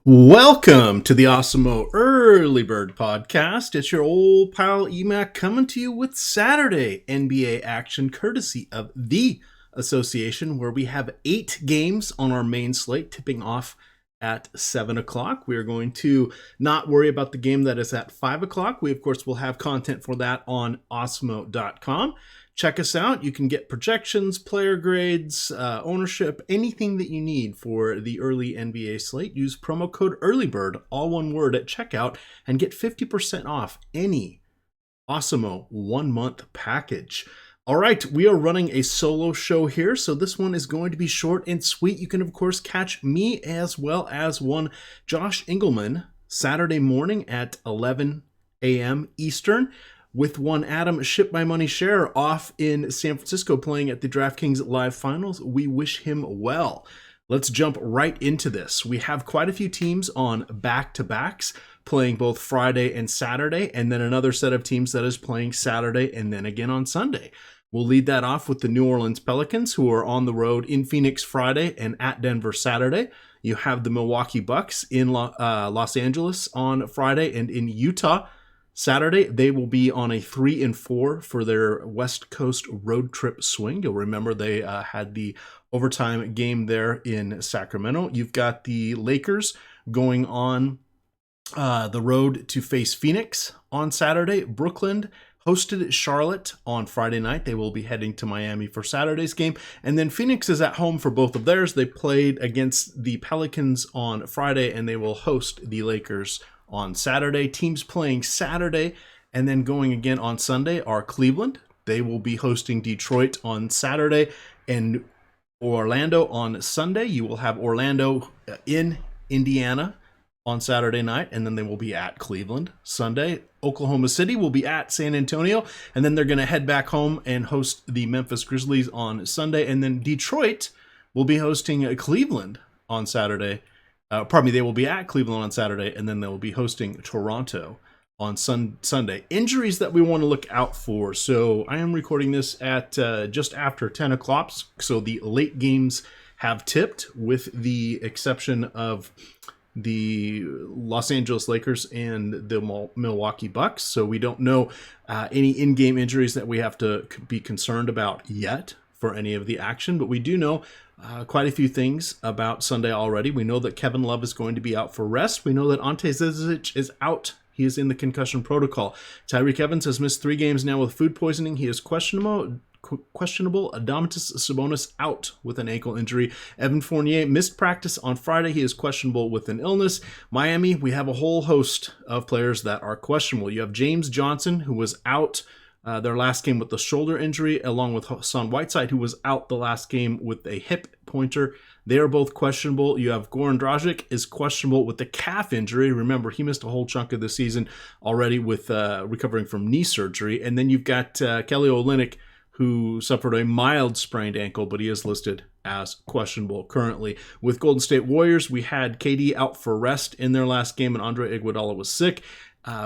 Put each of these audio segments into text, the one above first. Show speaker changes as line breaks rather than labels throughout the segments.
Welcome to the Awesemo Early Bird Podcast. It's your old pal EMAC coming to you with Saturday NBA action courtesy of the association, where we have 8 games on our main slate tipping off at 7 o'clock. We are going to not worry about the game that is at 5 o'clock. We, of course, will have content for that on awesemo.com. Check us out. You can get projections, player grades, ownership, anything that you need for the early NBA slate. Use promo code EARLYBIRD, all one word, at checkout and get 50% off any Awesemo 1-month package. All right, we are running a solo show here, so this one is going to be short and sweet. You can, of course, catch me as well as one Josh Engelman Saturday morning at 11 a.m. Eastern, with one Adam Ship My Money Share off in San Francisco playing at the DraftKings Live Finals. We wish him well. Let's jump right into this. We have quite a few teams on back-to-backs playing both Friday and Saturday, and then another set of teams that is playing Saturday and then again on Sunday. We'll lead that off with the New Orleans Pelicans, who are on the road in Phoenix Friday and at Denver Saturday. You have the Milwaukee Bucks in Los Angeles on Friday and in Utah Saturday. They will be on a 3-4 for their West Coast road trip swing. You'll remember they had the overtime game there in Sacramento. You've got the Lakers going on the road to face Phoenix on Saturday. Brooklyn hosted Charlotte on Friday night. They will be heading to Miami for Saturday's game. And then Phoenix is at home for both of theirs. They played against the Pelicans on Friday, and they will host the Lakers on Saturday. Teams playing Saturday and then going again on Sunday are Cleveland. They will be hosting Detroit on Saturday and Orlando on Sunday. You will have Orlando in Indiana on Saturday night, and then they will be at Cleveland Sunday. Oklahoma City will be at San Antonio, and then they're going to head back home and host the Memphis Grizzlies on Sunday. And then Detroit will be hosting Cleveland on Saturday. They will be at Cleveland on Saturday, and then they will be hosting Toronto on Sunday. Injuries that we want to look out for. So I am recording this at just after 10 o'clock. So the late games have tipped, with the exception of the Los Angeles Lakers and the Milwaukee Bucks. So we don't know any in-game injuries that we have to be concerned about yet for any of the action, but we do know quite a few things about Sunday already. We know that Kevin Love is going to be out for rest. We know that Ante Zizic is out. He is in the concussion protocol. Tyreek Evans has missed 3 games now with food poisoning. He is questionable. Domantas Sabonis out with an ankle injury. Evan Fournier missed practice on Friday. He is questionable with an illness. Miami, we have a whole host of players that are questionable. You have James Johnson, who was out their last game with the shoulder injury, along with Hassan Whiteside, who was out the last game with a hip pointer. They are both questionable. You have Goran Dragic is questionable with the calf injury. Remember, he missed a whole chunk of the season already with recovering from knee surgery. And then you've got Kelly Olynyk, who suffered a mild sprained ankle, but he is listed as questionable currently. With Golden State Warriors, we had KD out for rest in their last game, and Andre Iguodala was sick.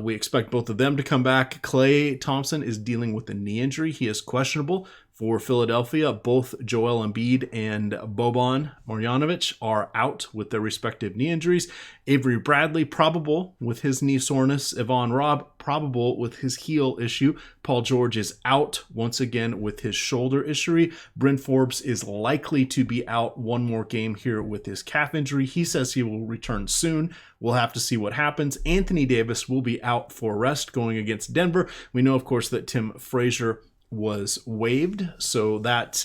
We expect both of them to come back. Klay Thompson is dealing with a knee injury. He is questionable. For Philadelphia, both Joel Embiid and Boban Marjanovic are out with their respective knee injuries. Avery Bradley, probable with his knee soreness. Yvonne Robb, probable with his heel issue. Paul George is out once again with his shoulder issue. Bryn Forbes is likely to be out one more game here with his calf injury. He says he will return soon. We'll have to see what happens. Anthony Davis will be out for rest going against Denver. We know, of course, that Tim Frazier was waived, so that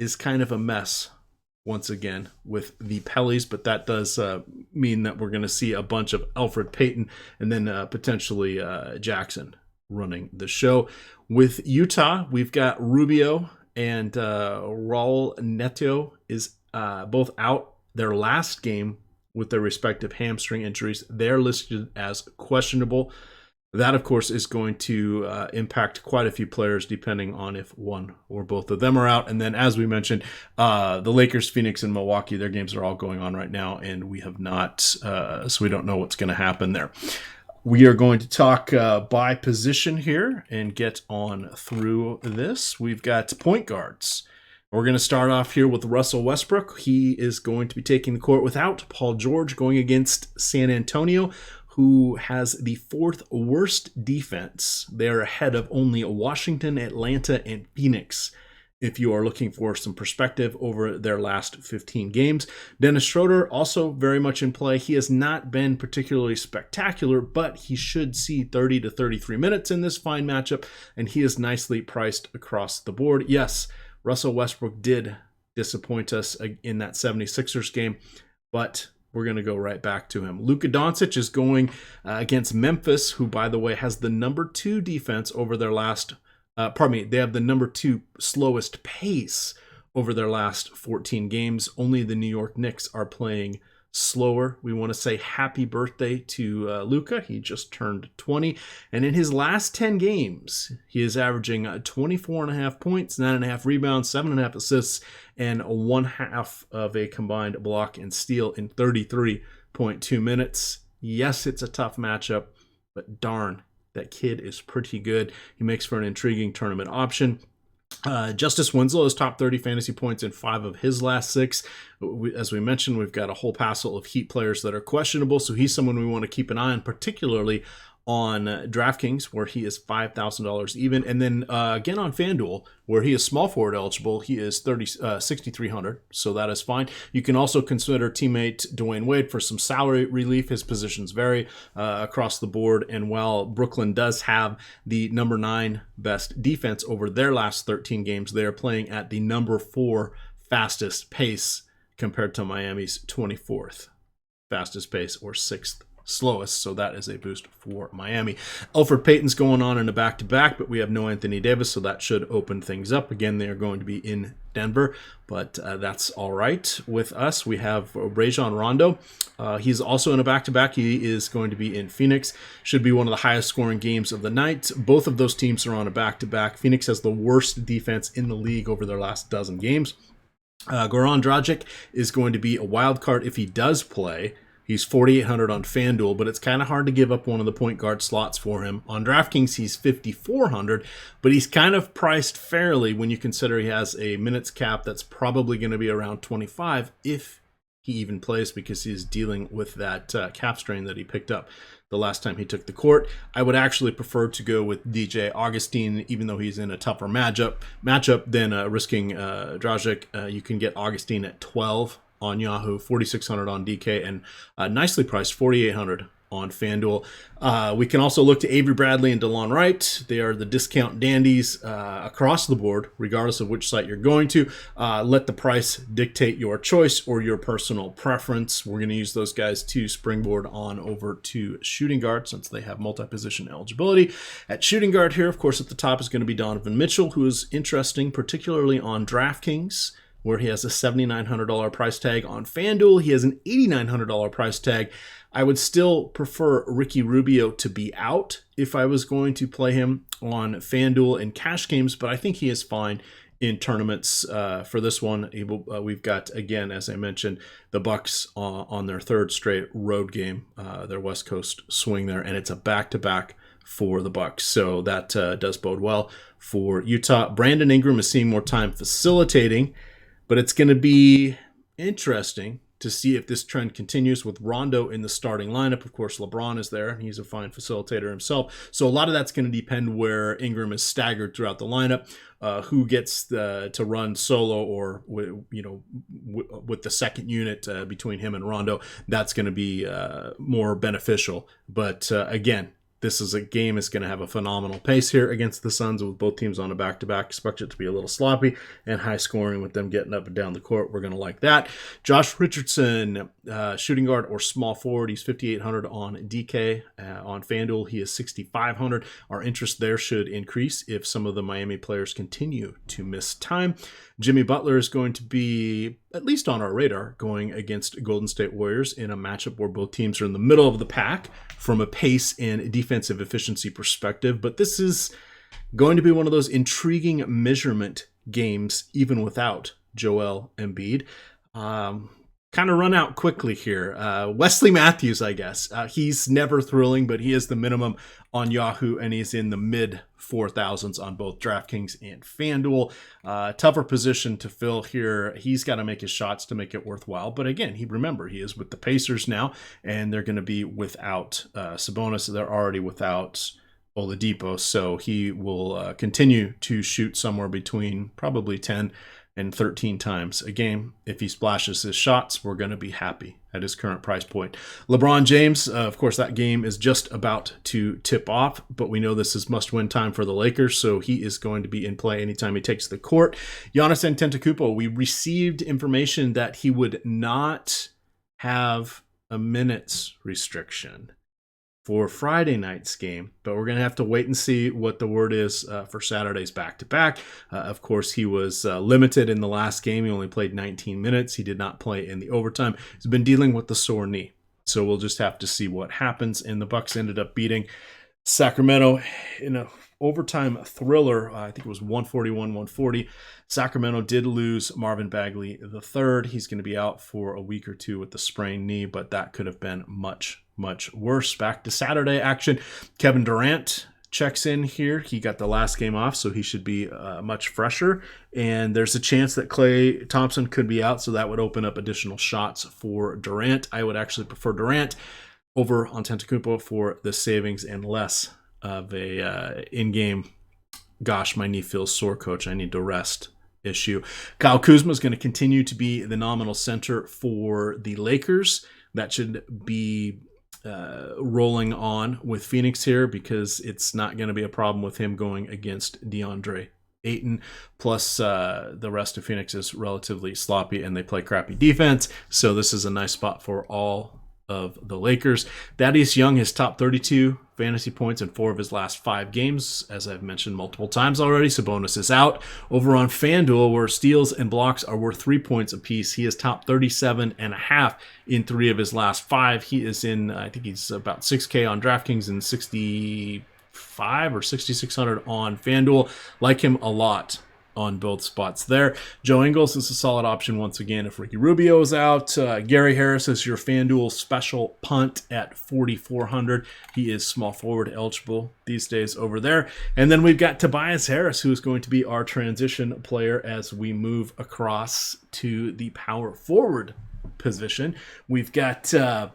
is kind of a mess once again with the Pellies, but that does mean that we're going to see a bunch of Elfrid Payton and then potentially Jackson running the show. With Utah, we've got Rubio and Raul Neto is both out their last game with their respective hamstring injuries. They're listed as questionable. That, of course, is going to impact quite a few players depending on if one or both of them are out. And then, as we mentioned, the Lakers, Phoenix, and Milwaukee, their games are all going on right now, and we have not, so we don't know what's going to happen there. We are going to talk by position here and get on through this. We've got point guards. We're going to start off here with Russell Westbrook. He is going to be taking the court without Paul George, going against San Antonio, who has the fourth worst defense. They're ahead of only Washington, Atlanta, and Phoenix, if you are looking for some perspective over their last 15 games. Dennis Schroeder also very much in play. He has not been particularly spectacular, but he should see 30 to 33 minutes in this fine matchup, and he is nicely priced across the board. Yes, Russell Westbrook did disappoint us in that 76ers game, but we're going to go right back to him. Luka Doncic is going against Memphis, who, by the way, has the number 2 defense over their last they have the number 2 slowest pace over their last 14 games. Only the New York Knicks are playing slower. We want to say happy birthday to Luka. He just turned 20. And in his last 10 games, he is averaging 24.5 points, 9.5 rebounds, 7.5 assists, and 1/2 of a combined block and steal in 33.2 minutes. Yes, it's a tough matchup, but darn, that kid is pretty good. He makes for an intriguing tournament option. Justice Winslow has top 30 fantasy points in 5 of his last 6. As we mentioned, we've got a whole passel of Heat players that are questionable, so he's someone we want to keep an eye on, particularly on DraftKings, where he is $5,000 even. And then again on FanDuel, where he is small forward eligible, he is 6,300, so that is fine. You can also consider teammate Dwayne Wade for some salary relief. His positions vary across the board, and while Brooklyn does have the number 9 best defense over their last 13 games, they are playing at the number 4 fastest pace compared to Miami's 24th fastest pace, or 6th slowest, so that is a boost for Miami. Elfrid Payton's going on in a back-to-back, but we have no Anthony Davis, so that should open things up. Again, they are going to be in Denver, but that's all right with us. We have Rajon Rondo. He's also in a back-to-back. He is going to be in Phoenix. Should be one of the highest scoring games of the night. Both of those teams are on a back-to-back. Phoenix has the worst defense in the league over their last dozen games. Goran Dragic is going to be a wild card if he does play. He's 4,800 on FanDuel, but it's kind of hard to give up one of the point guard slots for him. On DraftKings, he's 5,400, but he's kind of priced fairly when you consider he has a minutes cap that's probably going to be around 25 if he even plays, because he's dealing with that calf strain that he picked up the last time he took the court. I would actually prefer to go with DJ Augustine, even though he's in a tougher matchup than risking Dragic. You can get Augustine at 12 on Yahoo, 4,600 on DK, and nicely priced 4,800 on FanDuel. We can also look to Avery Bradley and DeLon Wright. They are the discount dandies across the board, regardless of which site you're going to. Let the price dictate your choice or your personal preference. We're going to use those guys to springboard on over to shooting guard, since they have multi-position eligibility. At shooting guard here, of course, at the top is going to be Donovan Mitchell, who is interesting, particularly on DraftKings, where he has a $7,900 price tag. On FanDuel, he has an $8,900 price tag. I would still prefer Ricky Rubio to be out if I was going to play him on FanDuel in cash games, but I think he is fine in tournaments for this one. We've got, again, as I mentioned, the Bucks on their 3rd straight road game, their West Coast swing there, and it's a back-to-back for the Bucks, so that does bode well for Utah. Brandon Ingram is seeing more time facilitating, but it's going to be interesting to see if this trend continues with Rondo in the starting lineup. Of course, LeBron is there, and he's a fine facilitator himself. So a lot of that's going to depend where Ingram is staggered throughout the lineup, who gets to run solo or with the second unit between him and Rondo. That's going to be more beneficial. But again, this is a game that's going to have a phenomenal pace here against the Suns, with both teams on a back-to-back. Expect it to be a little sloppy and high scoring with them getting up and down the court. We're going to like that. Josh Richardson, shooting guard or small forward. He's 5,800 on DK. On FanDuel, he is 6,500. Our interest there should increase if some of the Miami players continue to miss time. Jimmy Butler is going to be, at least on our radar, going against Golden State Warriors in a matchup where both teams are in the middle of the pack from a pace and defensive efficiency perspective. But this is going to be one of those intriguing measurement games, even without Joel Embiid. kind of run out quickly here. Wesley Matthews, I guess. He's never thrilling, but he is the minimum on Yahoo, and he's in the mid 4,000s on both DraftKings and FanDuel. Tougher position to fill here. He's got to make his shots to make it worthwhile. But again, he is with the Pacers now, and they're going to be without Sabonis. They're already without Oladipo, so he will continue to shoot somewhere between probably 10 and 13 times a game. If he splashes his shots, we're going to be happy at his current price point. LeBron James, of course, that game is just about to tip off, but we know this is must-win time for the Lakers, so he is going to be in play anytime he takes the court. Giannis Antetokounmpo, we received information that he would not have a minutes restriction for Friday night's game, but we're going to have to wait and see what the word is for Saturday's back-to-back. Of course, he was limited in the last game. He only played 19 minutes. He did not play in the overtime. He's been dealing with the sore knee, so we'll just have to see what happens. And the Bucks ended up beating Sacramento in an overtime thriller. I think it was 141-140. Sacramento did lose Marvin Bagley III. He's going to be out for a week or two with the sprained knee, but that could have been much worse. Back to Saturday action. Kevin Durant checks in here. He got the last game off, so he should be much fresher. And there's a chance that Klay Thompson could be out, so that would open up additional shots for Durant. I would actually prefer Durant over Antetokounmpo for the savings and less of a in-game, gosh, my knee feels sore, coach, I need to rest issue. Kyle Kuzma is going to continue to be the nominal center for the Lakers. That should be rolling on with Phoenix here, because it's not going to be a problem with him going against DeAndre Ayton. Plus, the rest of Phoenix is relatively sloppy and they play crappy defense. So this is a nice spot for all of the Lakers. Thaddeus Young has top 32 fantasy points in 4 of his last 5 games. As I've mentioned multiple times already, Sabonis is out. Over on FanDuel, where steals and blocks are worth 3 points apiece, he is top 37.5 in 3 of his last 5. He is in, I think he's about 6K on DraftKings and 65 or 6,600 on FanDuel. Like him a lot on both spots there. Joe Ingles is a solid option once again if Ricky Rubio is out. Gary Harris is your FanDuel special punt at 4,400. He is small forward eligible these days over there. And then we've got Tobias Harris, who is going to be our transition player as we move across to the power forward position. We've got an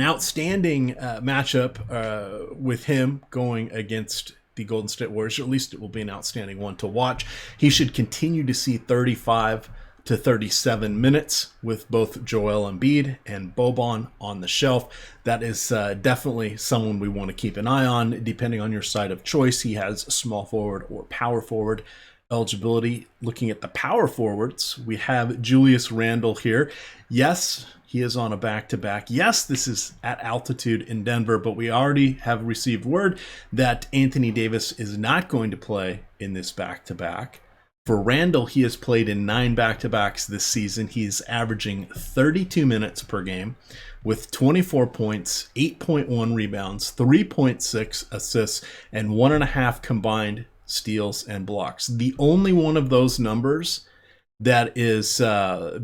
outstanding matchup with him going against the Golden State Warriors, or at least it will be an outstanding one to watch. He should continue to see 35 to 37 minutes with both Joel Embiid and Boban on the shelf. That is definitely someone we want to keep an eye on, depending on your side of choice. He has small forward or power forward eligibility. Looking at the power forwards, we have Julius Randle here. Yes, he is on a back-to-back. Yes, this is at altitude in Denver, but we already have received word that Anthony Davis is not going to play in this back-to-back. For Randle, he has played in 9 back-to-backs this season. He is averaging 32 minutes per game with 24 points, 8.1 rebounds, 3.6 assists, and 1.5 combined steals and blocks. The only one of those numbers that is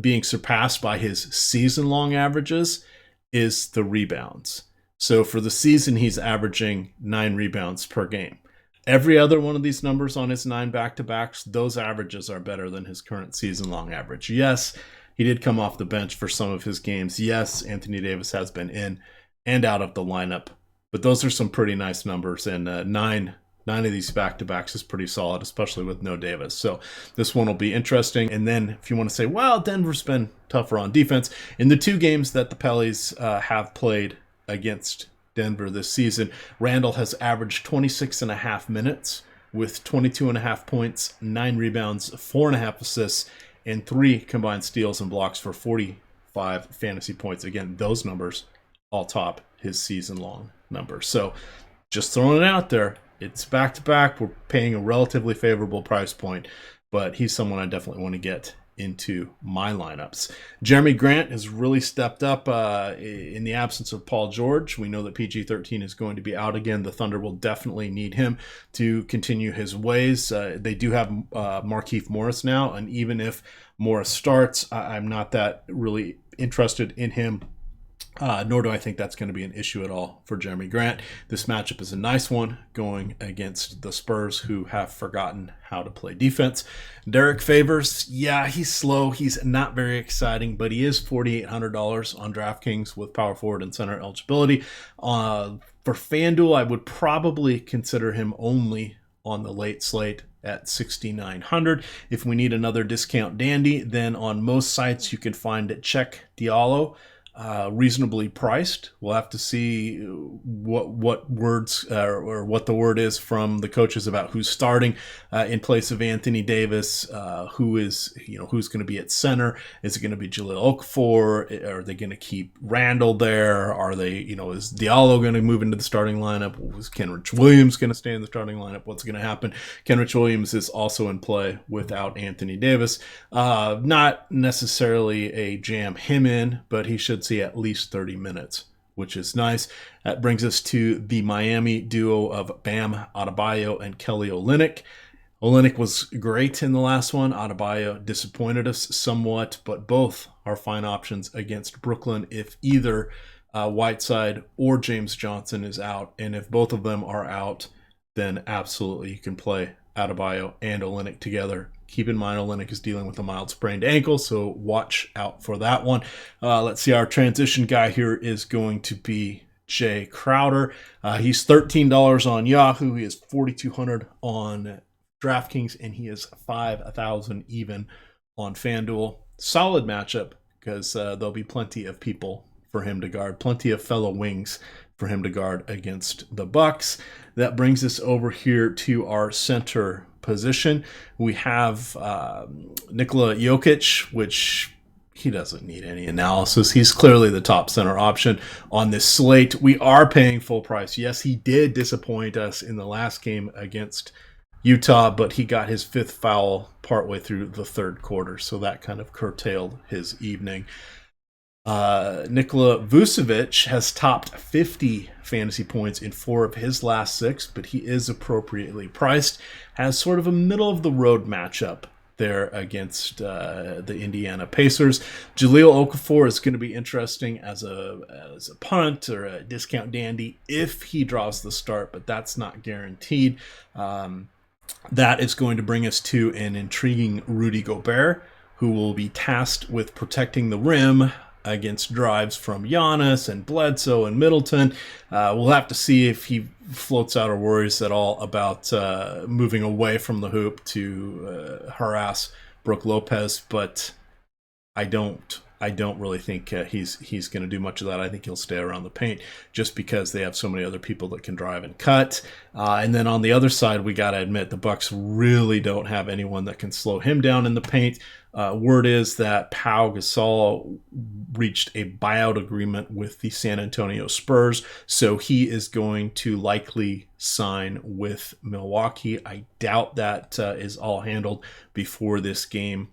being surpassed by his season-long averages is the rebounds. So for the season, he's averaging 9 rebounds per game. Every other one of these numbers on his 9 back-to-backs, those averages are better than his current season-long average. Yes, he did come off the bench for some of his games. Yes, Anthony Davis has been in and out of the lineup. But those are some pretty nice numbers, and 9 of these back-to-backs is pretty solid, especially with no Davis. So this one will be interesting. And then if you want to say, well, Denver's been tougher on defense, in the 2 games that the Pellies have played against Denver this season, Randle has averaged 26.5 minutes with 22.5 points, 9 rebounds, 4.5 assists, and 3 combined steals and blocks for 45 fantasy points. Again, those numbers all top his season-long numbers. So just throwing it out there. It's back-to-back. We're paying a relatively favorable price point, but he's someone I definitely want to get into my lineups. Jeremy Grant has really stepped up in the absence of Paul George. We know that PG-13 is going to be out again. The Thunder will definitely need him to continue his ways. They do have Markieff Morris now, and even if Morris starts, I'm not that really interested in him. Nor do I think that's going to be an issue at all for Jeremy Grant. This matchup is a nice one going against the Spurs, who have forgotten how to play defense. Derek Favors, yeah, he's slow. He's not very exciting, but he is $4,800 on DraftKings with power forward and center eligibility. For FanDuel, I would probably consider him only on the late slate at $6,900. If we need another discount dandy, then on most sites you can find Check Diallo, reasonably priced. We'll have to see what words or what the word is from the coaches about who's starting in place of Anthony Davis. Who's going to be at center? Is it going to be Jahlil Okafor? Are they going to keep Randall there? Are they, is Diallo going to move into the starting lineup? Is Kenrich Williams going to stay in the starting lineup? What's going to happen? Kenrich Williams is also in play without Anthony Davis. Not necessarily a jam him in, but he should see at least 30 minutes, which is nice. That brings us to the Miami duo of Bam Adebayo and Kelly Olynyk. Olynyk was great in the last one. Adebayo disappointed us somewhat, but both are fine options against Brooklyn if either Whiteside or James Johnson is out. And if both of them are out, then absolutely you can play Adebayo and Olynyk together. Keep in mind, Olynyk is dealing with a mild sprained ankle, so watch out for that one. Let's see, our transition guy here is going to be Jay Crowder. He's $13 on Yahoo. He is $4,200 on DraftKings, and he is $5,000 even on FanDuel. Solid matchup because there'll be plenty of people for him to guard, plenty of fellow wings for him to guard against the Bucks. That brings us over here to our center position. We have Nikola Jokic, which he doesn't need any analysis. He's clearly the top center option on this slate. We are paying full price. Yes, he did disappoint us in the last game against Utah, but he got his fifth foul partway through the third quarter, so that kind of curtailed his evening. Nikola Vucevic has topped 50 fantasy points in 4 of his last 6, but he is appropriately priced. Has sort of a middle-of-the-road matchup there against the Indiana Pacers. Jahlil Okafor is going to be interesting as a punt or a discount dandy if he draws the start, but that's not guaranteed. That is going to bring us to an intriguing Rudy Gobert, who will be tasked with protecting the rim against drives from Giannis and Bledsoe and Middleton. We'll have to see if he floats out or worries at all about moving away from the hoop to harass Brook Lopez, but I don't really think he's going to do much of that. I think he'll stay around the paint just because they have so many other people that can drive and cut. And then on the other side, we got to admit the Bucks really don't have anyone that can slow him down in the paint. Word is that Pau Gasol reached a buyout agreement with the San Antonio Spurs, so he is going to likely sign with Milwaukee. I doubt that is all handled before this game.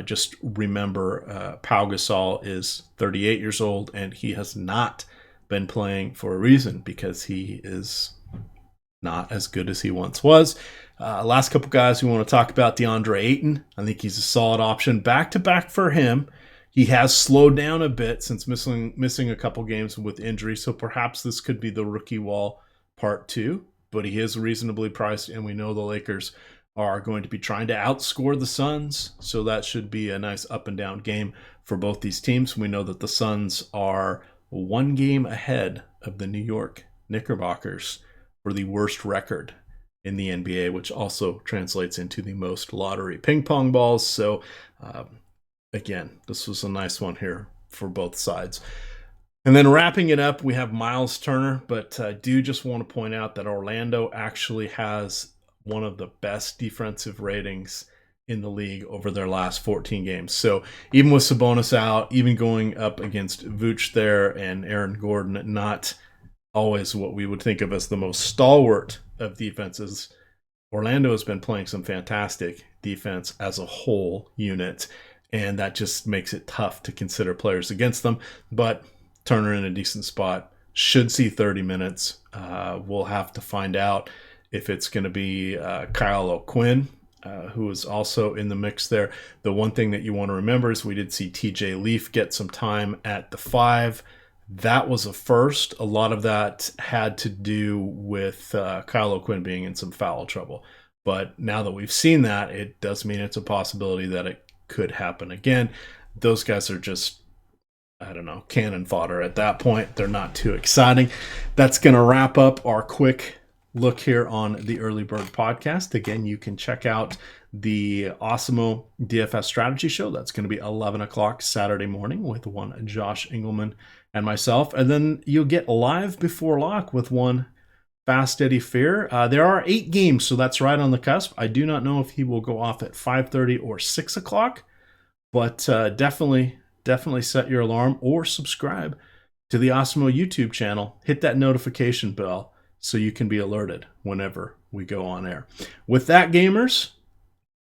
Just remember, Pau Gasol is 38 years old, and he has not been playing for a reason because he is not as good as he once was. Last couple guys we want to talk about, DeAndre Ayton. I think he's a solid option. Back-to-back for him. He has slowed down a bit since missing a couple games with injury, so perhaps this could be the rookie wall part 2, but he is reasonably priced, and we know the Lakers are going to be trying to outscore the Suns, so that should be a nice up and down game for both these teams. We know that the Suns are 1 game ahead of the New York Knickerbockers for the worst record in the NBA, which also translates into the most lottery ping pong balls. So again, this was a nice one here for both sides. And then wrapping it up, we have Miles Turner, but I do just want to point out that Orlando actually has one of the best defensive ratings in the league over their last 14 games. So even with Sabonis out, even going up against Vooch there and Aaron Gordon, not always what we would think of as the most stalwart of defenses, Orlando has been playing some fantastic defense as a whole unit, and that just makes it tough to consider players against them. But Turner in a decent spot, should see 30 minutes. We'll have to find out if it's going to be Kyle O'Quinn who is also in the mix there. The one thing that you want to remember is we did see TJ Leaf get some time at the 5. That was a first. A lot of that had to do with Kyle O'Quinn being in some foul trouble. But now that we've seen that, it does mean it's a possibility that it could happen again. Those guys are just, I don't know, cannon fodder at that point. They're not too exciting. That's going to wrap up our quick look here on the Early Bird podcast. Again, you can check out the Awesemo DFS strategy show. That's going to be 11 o'clock Saturday morning with one Josh Engelman and myself. And then you'll get live before lock with one Fast Eddie Fear. There are 8 games, so that's right on the cusp. I do not know if he will go off at 5:30 or 6 o'clock, but definitely set your alarm or subscribe to the Awesemo YouTube channel. Hit that notification bell so you can be alerted whenever we go on air. With that, gamers,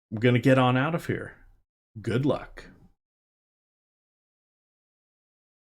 I'm going to get on out of here. Good luck.